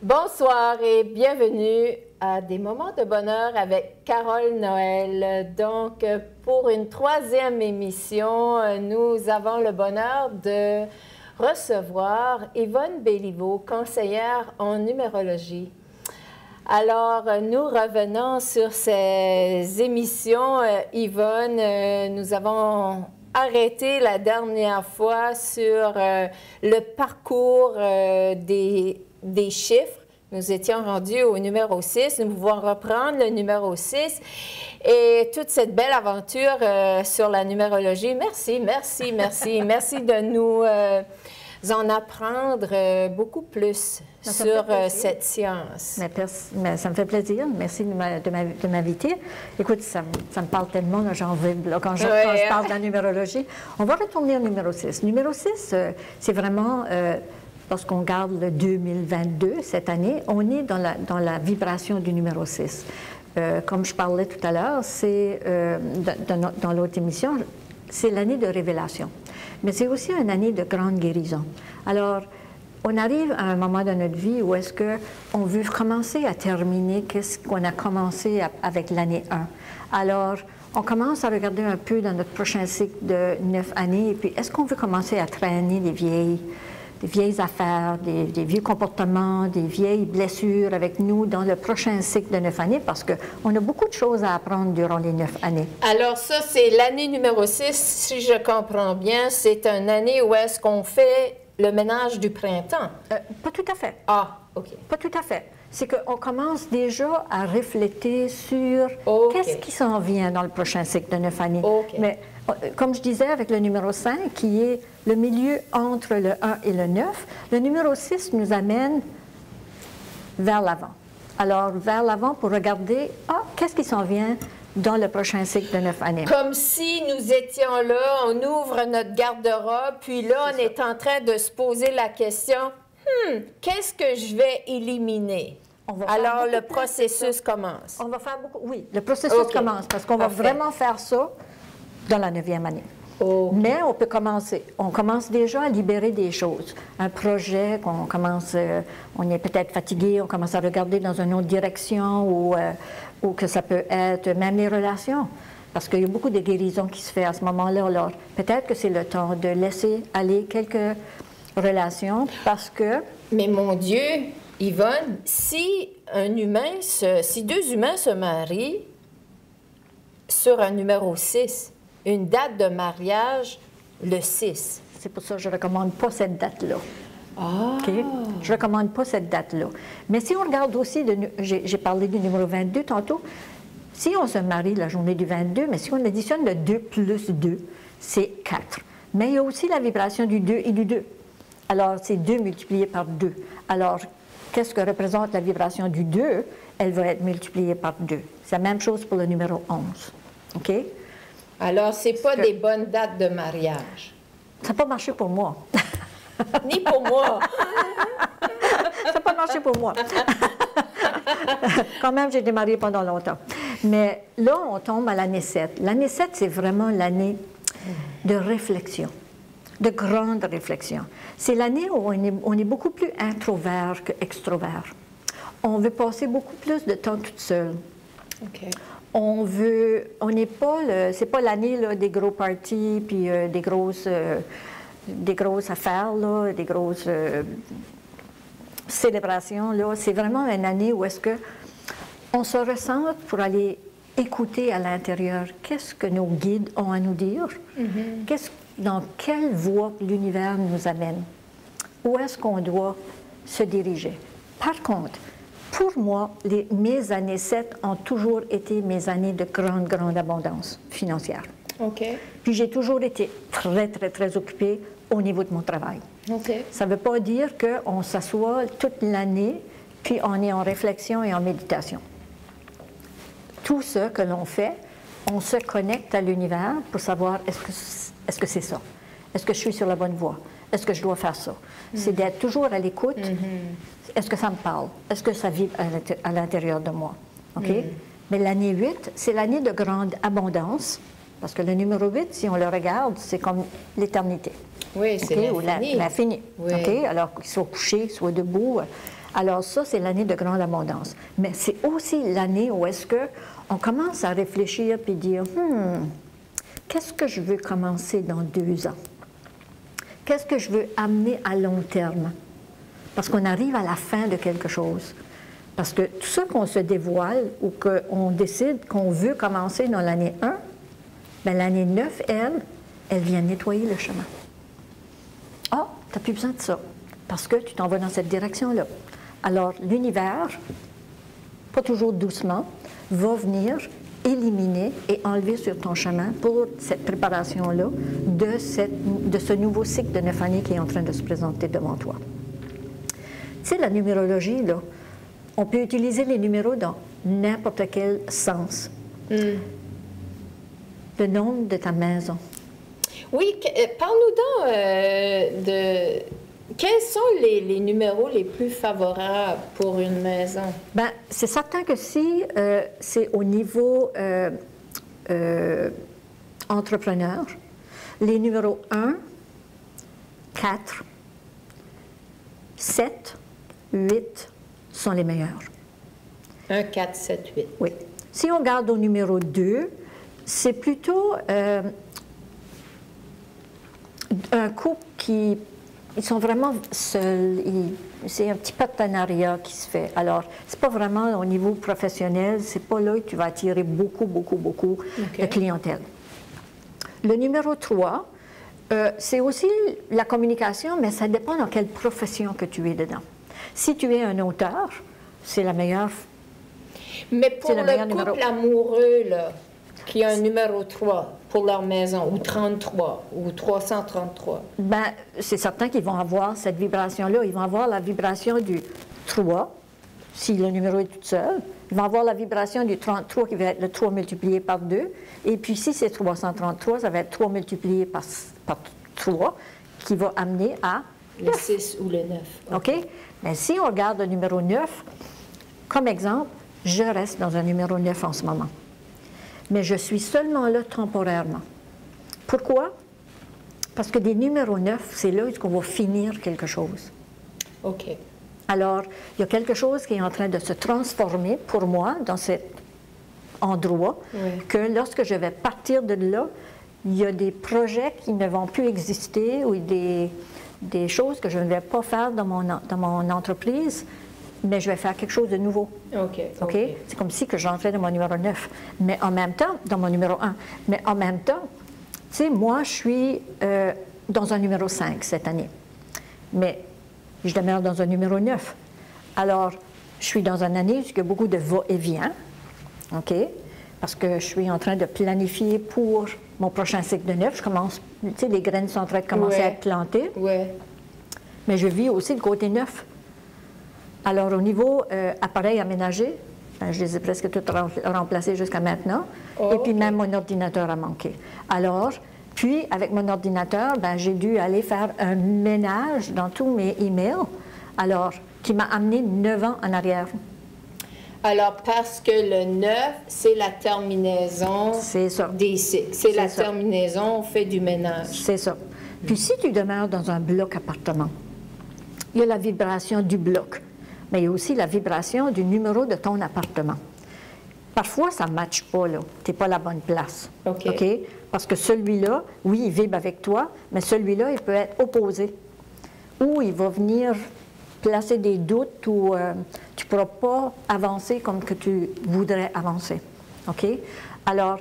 Bonsoir et bienvenue à des moments de bonheur avec Carole Noël. Donc, pour une troisième émission, nous avons le bonheur de recevoir Yvonne Béliveau, conseillère en numérologie. Alors, nous revenons sur ces émissions. Yvonne, nous avons arrêté la dernière fois sur le parcours des chiffres. Nous étions rendus au numéro 6. Nous pouvons reprendre le numéro 6 et toute cette belle aventure sur la numérologie. Merci, merci, merci. Merci de nous en apprendre beaucoup plus sur cette science. Mais ça me fait plaisir. Merci de m'inviter. Écoute, ça me parle tellement, j'en veux, quand je parle de la numérologie. On va retourner au numéro 6. Numéro 6, c'est vraiment... lorsqu'on regarde le 2022, cette année, on est dans la vibration du numéro 6. Comme je parlais tout à l'heure, c'est dans l'autre émission, c'est l'année de révélation. Mais c'est aussi une année de grande guérison. Alors, on arrive à un moment de notre vie où est-ce qu'on veut commencer à terminer qu'est-ce qu'on a commencé avec l'année 1. Alors, on commence à regarder un peu dans notre prochain cycle de 9 années, et puis est-ce qu'on veut commencer à traîner des vieilles affaires, des vieux comportements, des vieilles blessures avec nous dans le prochain cycle de 9 années, parce qu'on a beaucoup de choses à apprendre durant les 9 années. Alors ça, c'est l'année numéro 6, si je comprends bien, c'est une année où est-ce qu'on fait le ménage du printemps? Pas tout à fait. Ah, OK. Pas tout à fait. C'est qu'on commence déjà à refléter sur qu'est-ce qui s'en vient dans le prochain cycle de 9 années. Mais comme je disais avec le numéro 5, qui est le milieu entre le 1 et le 9, le numéro 6 nous amène vers l'avant. Alors, vers l'avant pour regarder, qu'est-ce qui s'en vient dans le prochain cycle de 9 années. Comme si nous étions là, on ouvre notre garde-robe, puis là, on est en train de se poser la question, qu'est-ce que je vais éliminer? Alors, le processus commence. On va faire beaucoup, oui, le processus commence, parce qu'on va vraiment faire ça dans la 9e année. Mais on peut commencer. On commence déjà à libérer des choses. Un projet qu'on commence, on est peut-être fatigué, on commence à regarder dans une autre direction, ou que ça peut être même les relations. Parce qu'il y a beaucoup de guérison qui se fait à ce moment-là. Alors, peut-être que c'est le temps de laisser aller quelques relations, parce que... Mais mon Dieu, Yvonne, si deux humains se marient sur un numéro 6, une date de mariage, le 6. C'est pour ça que je ne recommande pas cette date-là. Ah! Okay? Je ne recommande pas cette date-là. Mais si on regarde aussi, j'ai parlé du numéro 22 tantôt, si on se marie la journée du 22, mais si on additionne le 2 plus 2, c'est 4. Mais il y a aussi la vibration du 2 et du 2. Alors, c'est 2 multiplié par 2. Alors, qu'est-ce que représente la vibration du 2? Elle va être multipliée par 2. C'est la même chose pour le numéro 11. OK? Alors, ce n'est pas des bonnes dates de mariage. Ça n'a pas marché pour moi. Ni pour moi. Ça n'a pas marché pour moi. Quand même, j'ai été mariée pendant longtemps. Mais là, on tombe à l'année 7. L'année 7, c'est vraiment l'année de réflexion, de grande réflexion. C'est l'année où on est beaucoup plus introvert qu'extrovert. On veut passer beaucoup plus de temps toute seule. OK. C'est pas l'année des gros parties, puis des grosses affaires, là, des grosses célébrations, là. C'est vraiment une année où est-ce que on se ressent pour aller écouter à l'intérieur qu'est-ce que nos guides ont à nous dire, dans quelle voie l'univers nous amène, où est-ce qu'on doit se diriger. Par contre, pour moi, mes années 7 ont toujours été mes années de grande, grande abondance financière. OK. Puis j'ai toujours été très, très, très occupée au niveau de mon travail. OK. Ça ne veut pas dire qu'on s'assoit toute l'année, puis on est en réflexion et en méditation. Tout ce que l'on fait, on se connecte à l'univers pour savoir est-ce que c'est ça? Est-ce que je suis sur la bonne voie? Est-ce que je dois faire ça? C'est d'être toujours à l'écoute. Est-ce que ça me parle? Est-ce que ça vibre à l'intérieur de moi? OK? Mais l'année 8, c'est l'année de grande abondance, parce que le numéro 8, si on le regarde, c'est comme l'éternité. Oui, c'est l'infini. L'infini. Oui. OK? Alors qu'il soit couché, qu'il soit debout. Alors ça, c'est l'année de grande abondance. Mais c'est aussi l'année où est-ce qu'on commence à réfléchir puis dire, qu'est-ce que je veux commencer dans 2 ans? Qu'est-ce que je veux amener à long terme? Parce qu'on arrive à la fin de quelque chose. Parce que tout ce qu'on se dévoile ou qu'on décide qu'on veut commencer dans l'année 1, bien l'année 9, elle vient nettoyer le chemin. Ah, tu n'as plus besoin de ça, parce que tu t'en vas dans cette direction-là. Alors, l'univers, pas toujours doucement, va venir éliminer et enlever sur ton chemin pour cette préparation-là de ce nouveau cycle de 9 années qui est en train de se présenter devant toi. Tu sais, la numérologie, là, on peut utiliser les numéros dans n'importe quel sens. Le nombre de ta maison. Oui, parle-nous donc de... Quels sont les numéros les plus favorables pour une maison? Bien, c'est certain que si c'est au niveau entrepreneur, les numéros 1, 4, 7, 8 sont les meilleurs. 1, 4, 7, 8. Oui. Si on regarde au numéro 2, c'est plutôt un couple qui... Ils sont vraiment seuls. C'est un petit partenariat qui se fait. Alors, c'est pas vraiment au niveau professionnel. C'est pas là que tu vas attirer beaucoup de clientèle. Le numéro 3, c'est aussi la communication, mais ça dépend dans quelle profession que tu es dedans. Si tu es un auteur, c'est la meilleure. Mais pour le couple amoureux, là, qui a un numéro 3 pour leur maison, ou 33, ou 333. Bien, c'est certain qu'ils vont avoir cette vibration-là. Ils vont avoir la vibration du 3, si le numéro est tout seul. Ils vont avoir la vibration du 33, qui va être le 3 multiplié par 2. Et puis, si c'est 333, ça va être 3 multiplié par 3, qui va amener à... Le 6 ou le 9. OK? Mais si on regarde le numéro 9, comme exemple, je reste dans un numéro 9 en ce moment. Mais je suis seulement là temporairement. Pourquoi? Parce que des numéros 9, c'est là où on va finir quelque chose. OK. Alors, il y a quelque chose qui est en train de se transformer pour moi dans cet endroit, que lorsque je vais partir de là, il y a des projets qui ne vont plus exister ou des choses que je ne vais pas faire dans mon entreprise, mais je vais faire quelque chose de nouveau. OK? C'est comme si que j'entrais dans mon numéro 9. Mais en même temps, dans mon numéro 1. Mais en même temps, tu sais, moi, je suis dans un numéro 5 cette année. Mais je demeure dans un numéro 9. Alors, je suis dans une année où il y a beaucoup de va-et-vient. OK? Parce que je suis en train de planifier pour mon prochain cycle de 9. Je commence, tu sais, les graines sont en train de commencer à être plantées. Mais je vis aussi le côté 9. Alors, au niveau appareils aménagés, ben, je les ai presque tous remplacés jusqu'à maintenant. Et puis, même mon ordinateur a manqué. Alors, puis, avec mon ordinateur, ben, j'ai dû aller faire un ménage dans tous mes emails, alors, qui m'a amené 9 ans en arrière. Alors, parce que le 9, c'est la terminaison des cycles. C'est la terminaison, on fait du ménage. C'est ça. Puis, si tu demeures dans un bloc appartement, il y a la vibration du bloc. Mais il y a aussi la vibration du numéro de ton appartement. Parfois, ça ne matche pas, là. Tu n'es pas à la bonne place. OK? Parce que celui-là, oui, il vibre avec toi, mais celui-là, il peut être opposé. Ou il va venir placer des doutes ou tu ne pourras pas avancer comme que tu voudrais avancer. OK? Alors,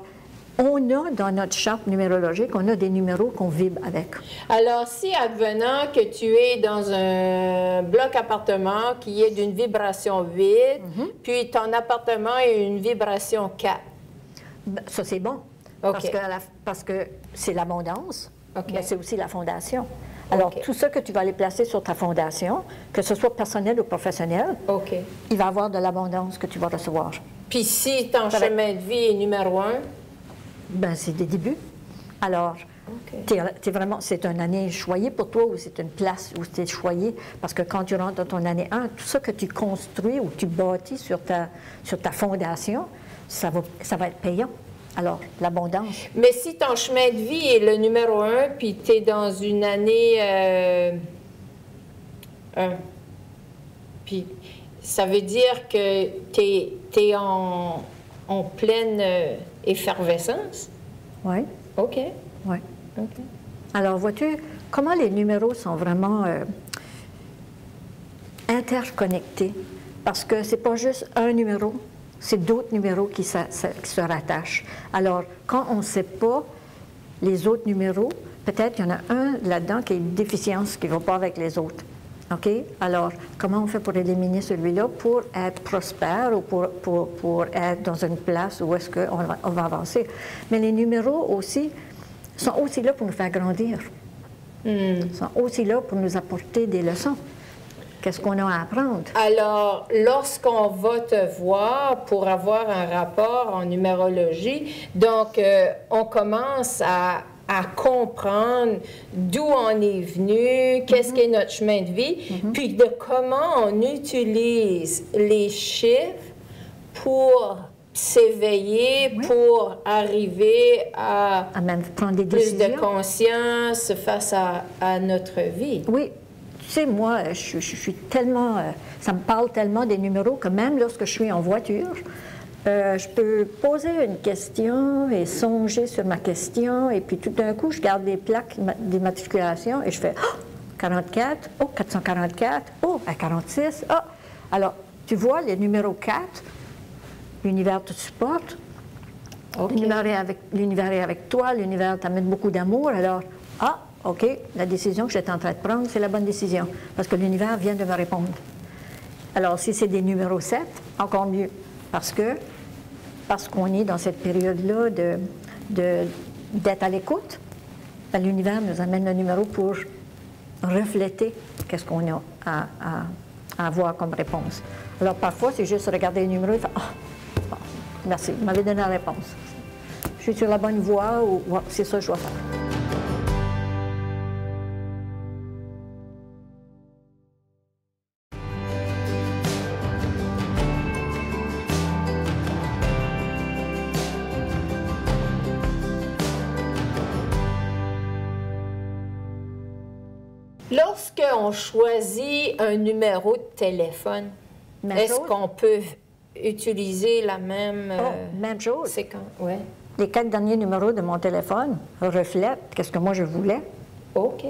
on a dans notre charte numérologique, on a des numéros qu'on vibre avec. Alors, si advenant que tu es dans un bloc appartement qui est d'une vibration 8, puis ton appartement est une vibration 4. Ben, ça, c'est bon. Parce que c'est l'abondance, mais c'est aussi la fondation. Alors, tout ça que tu vas aller placer sur ta fondation, que ce soit personnel ou professionnel, il va y avoir de l'abondance que tu vas recevoir. Puis si ton chemin de vie est numéro 1? Ben, c'est des débuts. Alors, t'es vraiment, c'est une année choyée pour toi ou c'est une place où tu es choyé. Parce que quand tu rentres dans ton année 1, tout ça que tu construis ou tu bâtis sur ta fondation, ça va être payant. Alors, l'abondance. Mais si ton chemin de vie est le numéro 1, puis tu es dans une année 1, Puis ça veut dire que tu es en pleine effervescence? Oui. OK. Oui. OK. Alors, vois-tu, comment les numéros sont vraiment interconnectés? Parce que c'est pas juste un numéro, c'est d'autres numéros qui se rattachent. Alors, quand on ne sait pas les autres numéros, peut-être qu'il y en a un là-dedans qui a une déficience qui ne va pas avec les autres. OK? Alors, comment on fait pour éliminer celui-là pour être prospère ou pour être dans une place où est-ce qu'on va avancer? Mais les numéros aussi sont aussi là pour nous faire grandir. Ils sont aussi là pour nous apporter des leçons. Qu'est-ce qu'on a à apprendre? Alors, lorsqu'on va te voir pour avoir un rapport en numérologie, donc on commence à comprendre d'où on est venu, qu'est-ce qu'est notre chemin de vie, puis de comment on utilise les chiffres pour s'éveiller, pour arriver à même prendre des plus décisions. de conscience face à notre vie. Oui. Tu sais, moi, je suis tellement... ça me parle tellement des numéros que même lorsque je suis en voiture, je peux poser une question et songer sur ma question, et puis tout d'un coup, je garde des plaques d'immatriculation et je fais oh, 44, oh, 444, oh, à 46, oh. Alors, tu vois, le numéro 4, l'univers te supporte, okay. L'univers est avec toi, l'univers t'amène beaucoup d'amour, alors, OK, la décision que j'étais en train de prendre, c'est la bonne décision, parce que l'univers vient de me répondre. Alors, si c'est des numéros 7, encore mieux, parce qu'on est dans cette période-là d'être à l'écoute, ben, l'univers nous amène le numéro pour refléter qu'est-ce qu'on a à avoir comme réponse. Alors, parfois, c'est juste regarder le numéro et faire « Ah, bon, merci, vous m'avez donné la réponse. Je suis sur la bonne voie ou c'est ça que je dois faire. » Lorsqu'on choisit un numéro de téléphone, est-ce qu'on peut utiliser la même... même chose. Séquence? Ouais. Les 4 derniers numéros de mon téléphone reflètent ce que moi je voulais. OK.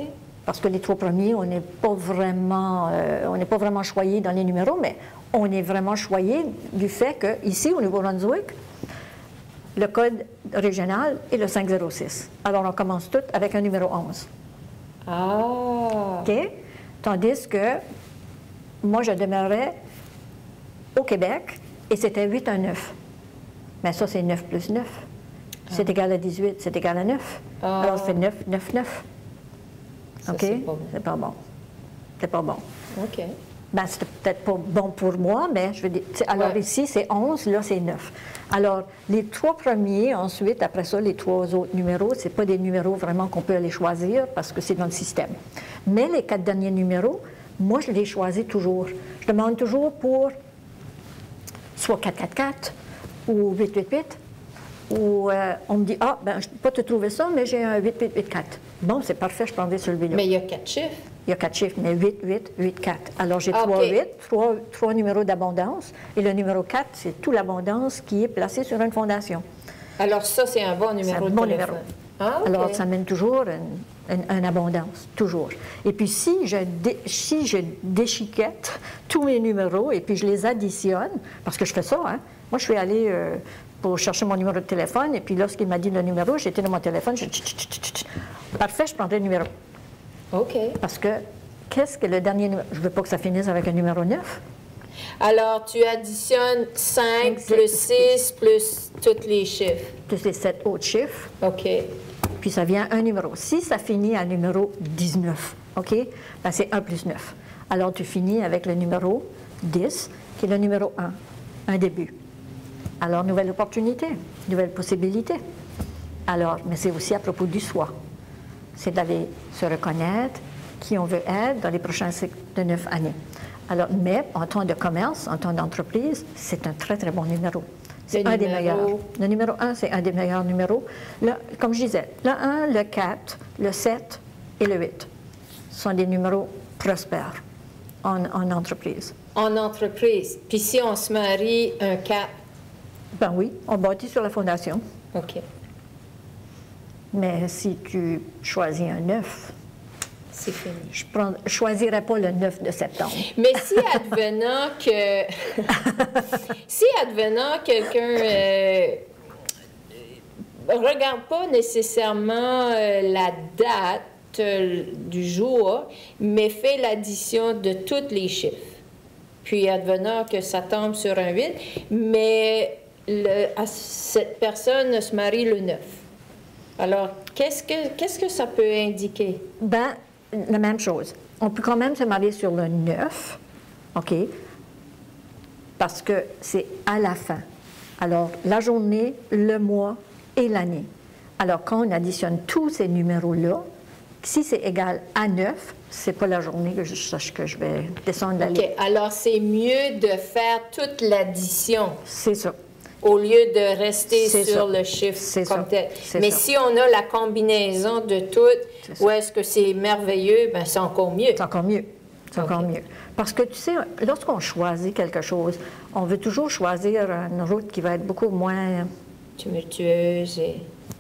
Parce que les 3 premiers, on n'est pas vraiment choyé dans les numéros, mais on est vraiment choyé du fait qu'ici, au Nouveau-Brunswick, le code régional est le 506. Alors, on commence tout avec un numéro 11. Ah! OK? Tandis que moi, je demeurais au Québec et c'était 8-1-9. Mais ça, c'est 9 plus 9. C'est égal à 18, c'est égal à 9. Alors, c'est 9, 9, 9. Ça, OK? C'est pas bon. C'est pas bon. OK. Ben, c'était peut-être pas bon pour moi, mais je veux dire, alors ici, c'est 11, là, c'est 9. Alors, les 3 premiers, ensuite, après ça, les 3 autres numéros, c'est pas des numéros vraiment qu'on peut aller choisir parce que c'est dans le système. Mais les 4 derniers numéros, moi, je les choisis toujours. Je demande toujours pour soit 444 ou 888, ou on me dit, ben, je ne peux pas te trouver ça, mais j'ai un 8884. Bon, c'est parfait, je prendrai celui-là. Mais il y a 4 chiffres. Il y a 4 chiffres, mais 8, 8, 8, 4. Alors, j'ai 3 8, 3 numéros d'abondance. Et le numéro 4, c'est toute l'abondance qui est placée sur une fondation. Alors, ça, c'est un bon numéro de téléphone. Numéro. Ah, okay. Alors, ça mène toujours une abondance, toujours. Et puis, si je déchiquette tous mes numéros et puis je les additionne, parce que je fais ça, hein. Moi, je suis allée pour chercher mon numéro de téléphone, et puis lorsqu'il m'a dit le numéro, j'étais dans mon téléphone, parfait, je prendrai le numéro. OK. Parce que, qu'est-ce que le dernier numéro? Je ne veux pas que ça finisse avec un numéro 9. Alors, tu additionnes 5 plus 6 plus tous les chiffres. Plus les 7 autres chiffres. OK. Puis ça vient un numéro. Si ça finit à numéro 19, OK? Ben, c'est 1 plus 9. Alors, tu finis avec le numéro 10, qui est le numéro 1, un début. Alors, nouvelle opportunité, nouvelle possibilité. Alors, mais c'est aussi à propos du soi. C'est d'aller se reconnaître qui on veut être dans les prochains cycles de 9 années. Alors, mais en temps de commerce, en temps d'entreprise, c'est un très, très bon numéro. C'est un des meilleurs. Le numéro 1, c'est un des meilleurs numéros. Comme je disais, le 1, le 4, le 7 et le 8 sont des numéros prospères en entreprise. en entreprise. Puis si on se marie un 4? Ben oui, on bâtit sur la fondation. OK. Mais si tu choisis un 9, c'est fini. Je ne choisirais pas le 9 de septembre. Mais si advenant que... si advenant quelqu'un regarde pas nécessairement la date du jour, mais fait l'addition de tous les chiffres. Puis advenant que ça tombe sur un 8, mais cette personne se marie le 9. Alors, qu'est-ce que ça peut indiquer? Ben, la même chose. On peut quand même se marier sur le 9, OK? Parce que c'est à la fin. Alors, la journée, le mois et l'année. Alors, quand on additionne tous ces numéros-là, si c'est égal à 9, c'est pas la journée que je vais descendre la ligne. OK. Alors, c'est mieux de faire toute l'addition. C'est ça. Au lieu de rester sur le chiffre comme tel. Mais si on a la combinaison de toutes, ou est-ce que c'est merveilleux, bien, c'est encore mieux. C'est encore mieux. C'est encore mieux. Parce que, tu sais, lorsqu'on choisit quelque chose, on veut toujours choisir une route qui va être beaucoup moins... tumultueuse et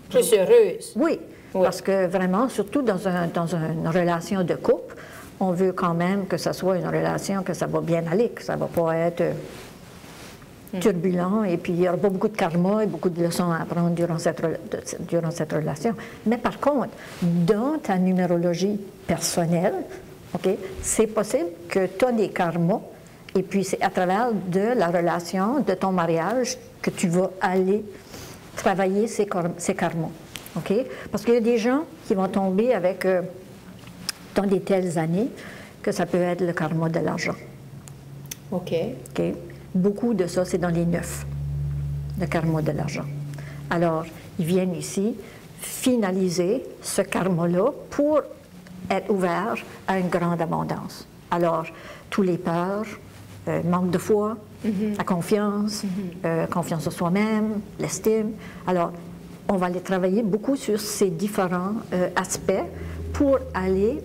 plus heureuse. Oui, parce que vraiment, surtout dans une relation de couple, on veut quand même que ça soit une relation que ça va bien aller, que ça ne va pas être turbulent, et puis il n'y aura pas beaucoup de karma et beaucoup de leçons à apprendre durant cette relation. Mais par contre, dans ta numérologie personnelle, OK, c'est possible que tu as des karmas, et puis c'est à travers de la relation, de ton mariage, que tu vas aller travailler ces karmas. OK? Parce qu'il y a des gens qui vont tomber avec, dans des telles années, que ça peut être le karma de l'argent. OK. OK? Beaucoup de ça, c'est dans les 9, le karma de l'argent. Alors, ils viennent ici finaliser ce karma-là pour être ouverts à une grande abondance. Alors, tous les peurs, manque de foi, la confiance, confiance en soi-même, l'estime. Alors, on va aller travailler beaucoup sur ces différents aspects pour aller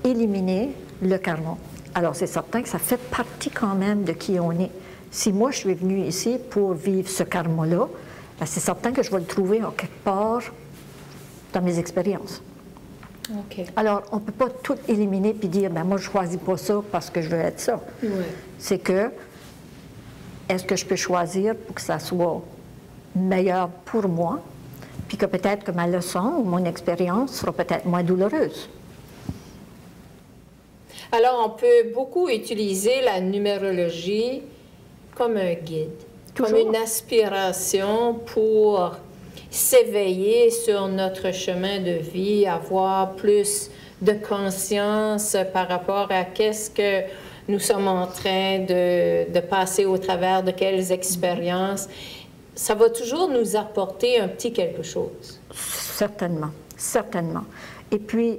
éliminer le karma. Alors, c'est certain que ça fait partie quand même de qui on est. Si moi, je suis venue ici pour vivre ce karma-là, ben, c'est certain que je vais le trouver en quelque part dans mes expériences. Okay. Alors, on ne peut pas tout éliminer puis dire, ben moi, je ne choisis pas ça parce que je veux être ça. Ouais. C'est que, est-ce que je peux choisir pour que ça soit meilleur pour moi, puis que peut-être que ma leçon ou mon expérience sera peut-être moins douloureuse. Alors, on peut beaucoup utiliser la numérologie comme un guide, comme une aspiration pour s'éveiller sur notre chemin de vie, avoir plus de conscience par rapport à qu'est-ce que nous sommes en train de passer au travers de quelles expériences. Ça va toujours nous apporter un petit quelque chose. Certainement, certainement. Et puis,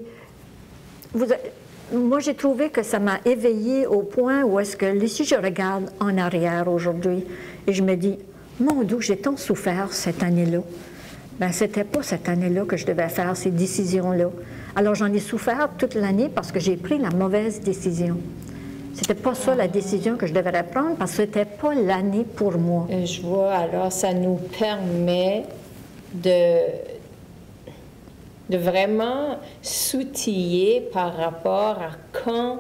moi, j'ai trouvé que ça m'a éveillée au point où est-ce que, si je regarde en arrière aujourd'hui, et je me dis, mon Dieu, j'ai tant souffert cette année-là. Bien, c'était pas cette année-là que je devais faire ces décisions-là. Alors, j'en ai souffert toute l'année parce que j'ai pris la mauvaise décision. C'était pas ça la décision que je devrais prendre parce que c'était pas l'année pour moi. Je vois, alors ça nous permet de vraiment s'outiller par rapport à quand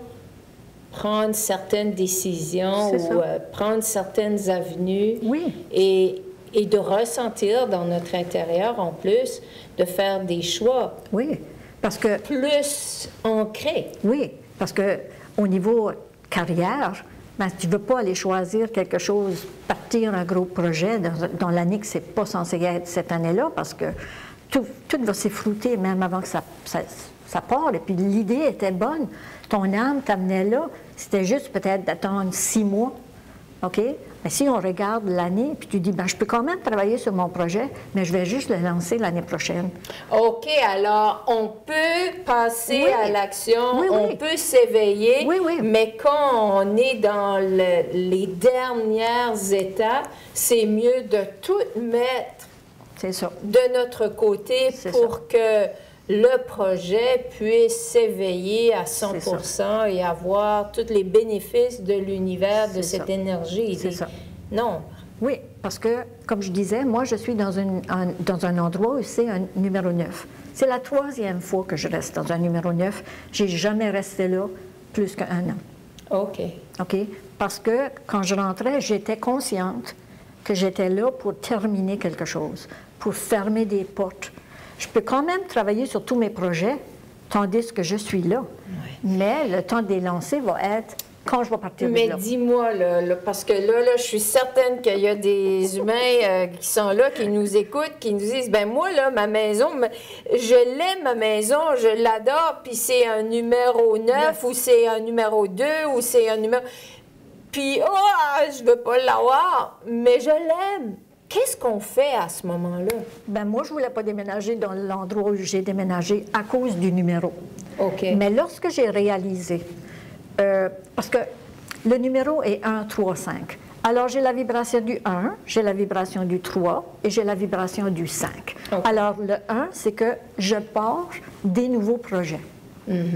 prendre certaines décisions ou prendre certaines avenues. Oui. Et de ressentir dans notre intérieur, en plus, de faire des choix. Oui, parce que... plus ancrés. Oui, parce que au niveau carrière, ben, tu ne veux pas aller choisir quelque chose, partir un gros projet dans l'année que ce n'est pas censé être cette année-là, parce que tout va s'effrouter même avant que ça part. Et puis l'idée était bonne. Ton âme t'amenait là. C'était juste peut-être d'attendre 6 mois. OK? Mais si on regarde l'année, puis tu dis, ben, je peux quand même travailler sur mon projet, mais je vais juste le lancer l'année prochaine. OK, alors on peut passer à l'action, on peut s'éveiller, mais quand on est dans les dernières étapes, c'est mieux de tout mettre de notre côté pour que le projet puisse s'éveiller à 100% et avoir tous les bénéfices de l'univers, de cette énergie. C'est ça. Non. Oui, parce que, comme je disais, moi, je suis dans un endroit où c'est un numéro 9. C'est la 3e fois que je reste dans un numéro 9. Je n'ai jamais resté là plus qu'1 an. OK. OK? Parce que quand je rentrais, j'étais consciente que j'étais là pour terminer quelque chose, pour fermer des portes. Je peux quand même travailler sur tous mes projets, tandis que je suis là. Oui. Mais le temps de les lancer va être quand je vais partir de là. Mais dis-moi, là, parce que là, je suis certaine qu'il y a des humains qui sont là, qui nous écoutent, qui nous disent, ben moi, là, ma maison, je l'aime, ma maison, je l'adore, puis c'est un numéro 9, ou c'est un numéro 2, ou c'est un numéro... Puis, je veux pas l'avoir, mais je l'aime. Qu'est-ce qu'on fait à ce moment-là? Ben moi, je ne voulais pas déménager dans l'endroit où j'ai déménagé à cause du numéro. OK. Mais lorsque j'ai réalisé, parce que le numéro est 1, 3, 5. Alors, j'ai la vibration du 1, j'ai la vibration du 3 et j'ai la vibration du 5. Okay. Alors, le 1, c'est que je pars des nouveaux projets.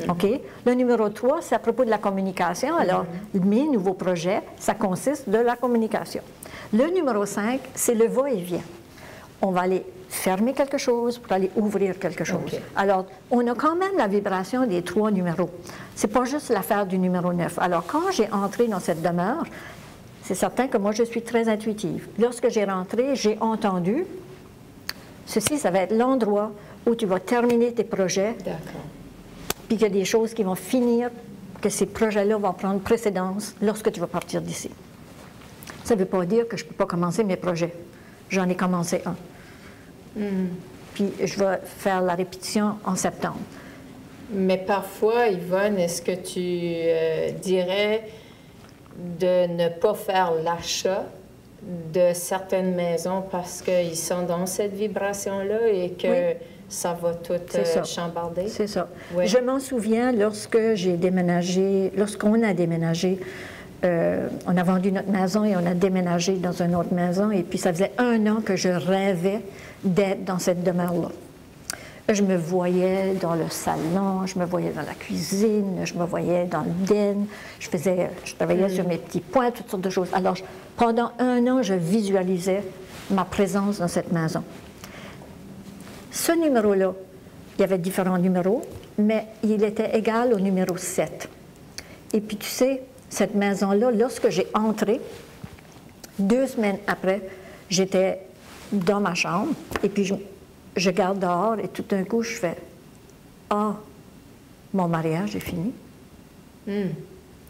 OK? Le numéro 3, c'est à propos de la communication. Alors, mes nouveaux projets, ça consiste de la communication. Le numéro 5, c'est le va-et-vient. On va aller fermer quelque chose pour aller ouvrir quelque chose. Okay. Alors, on a quand même la vibration des 3 numéros. C'est pas juste l'affaire du numéro 9. Alors, quand j'ai entré dans cette demeure, c'est certain que moi, je suis très intuitive. Lorsque j'ai rentré, j'ai entendu, ceci, ça va être l'endroit où tu vas terminer tes projets. D'accord. Puis qu'il y a des choses qui vont finir, que ces projets-là vont prendre précédence lorsque tu vas partir d'ici. Ça ne veut pas dire que je ne peux pas commencer mes projets. J'en ai commencé un. Puis je vais faire la répétition en septembre. Mais parfois, Yvonne, est-ce que tu dirais de ne pas faire l'achat de certaines maisons parce qu'ils sont dans cette vibration-là et que ça va tout chambarder? C'est ça. Oui. Je m'en souviens lorsque j'ai déménagé, lorsqu'on a déménagé, on a vendu notre maison et on a déménagé dans une autre maison. Et puis, ça faisait 1 an que je rêvais d'être dans cette demeure-là. Je me voyais dans le salon, je me voyais dans la cuisine, je me voyais dans le den, je travaillais sur mes petits points, toutes sortes de choses. Alors, pendant 1 an, je visualisais ma présence dans cette maison. Ce numéro-là, il y avait différents numéros, mais il était égal au numéro 7. Et puis, tu sais, cette maison-là, lorsque j'ai entré, 2 semaines après, j'étais dans ma chambre, et puis je regarde dehors, et tout d'un coup, je fais « Ah, mon mariage est fini. »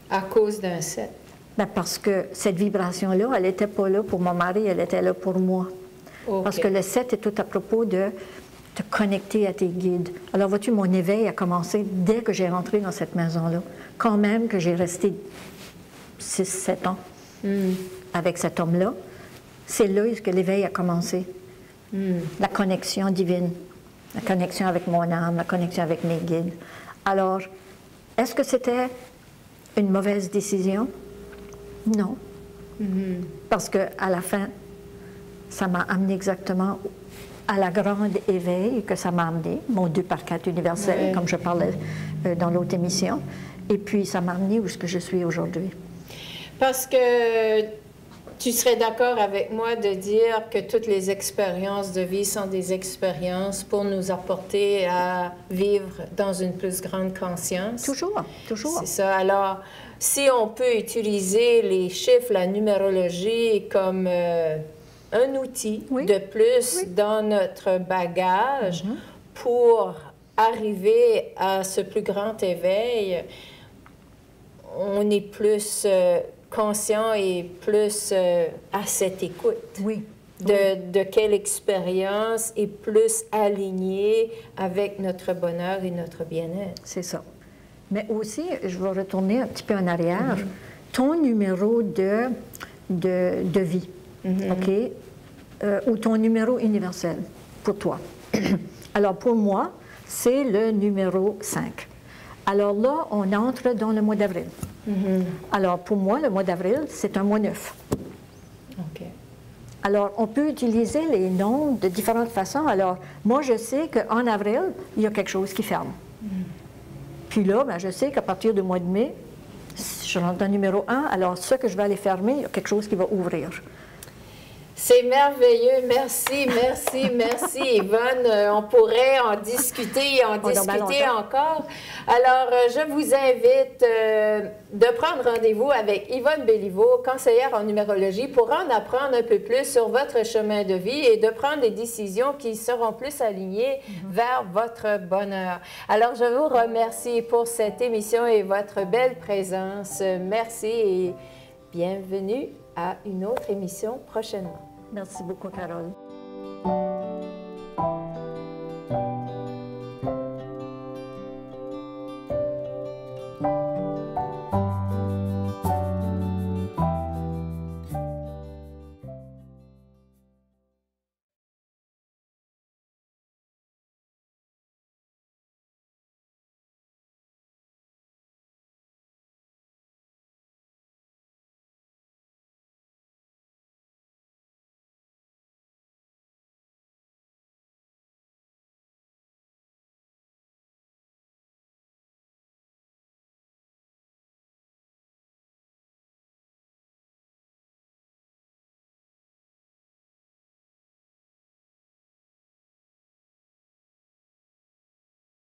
À cause d'un 7? Ben parce que cette vibration-là, elle n'était pas là pour mon mari, elle était là pour moi. Okay. Parce que le 7 est tout à propos de te connecter à tes guides. Alors, vois-tu, mon éveil a commencé dès que j'ai rentré dans cette maison-là. Quand même que j'ai resté 6-7 ans avec cet homme-là, c'est là que l'éveil a commencé. La connexion divine, la connexion avec mon âme, la connexion avec mes guides. Alors, est-ce que c'était une mauvaise décision? Non. Parce qu'à la fin, ça m'a amené exactement à la grande éveil que ça m'a amené, mon 2x4 universel, comme je parlais dans l'autre émission. Et puis, ça m'a amené où est-ce que je suis aujourd'hui. Parce que tu serais d'accord avec moi de dire que toutes les expériences de vie sont des expériences pour nous apporter à vivre dans une plus grande conscience? Toujours, toujours. C'est ça. Alors, si on peut utiliser les chiffres, la numérologie comme un outil de plus dans notre bagage pour arriver à ce plus grand éveil, on est plus conscient et plus à cette écoute. Oui. De quelle expérience est plus alignée avec notre bonheur et notre bien-être. C'est ça. Mais aussi, je vais retourner un petit peu en arrière, ton numéro de vie, OK? Ou ton numéro universel pour toi. Alors, pour moi, c'est le numéro 5. Alors là, on entre dans le mois d'avril. Alors, pour moi, le mois d'avril, c'est un mois 9. OK. Alors, on peut utiliser les nombres de différentes façons. Alors, moi, je sais qu'en avril, il y a quelque chose qui ferme. Puis là, ben, je sais qu'à partir du mois de mai, si je rentre dans le numéro 1, alors ce que je vais aller fermer, il y a quelque chose qui va ouvrir. C'est merveilleux. Merci, merci, merci, Yvonne. On pourrait en discuter encore. Alors, je vous invite de prendre rendez-vous avec Yvonne Béliveau, conseillère en numérologie, pour en apprendre un peu plus sur votre chemin de vie et de prendre des décisions qui seront plus alignées vers votre bonheur. Alors, je vous remercie pour cette émission et votre belle présence. Merci et bienvenue à une autre émission prochainement. Merci beaucoup, Carole.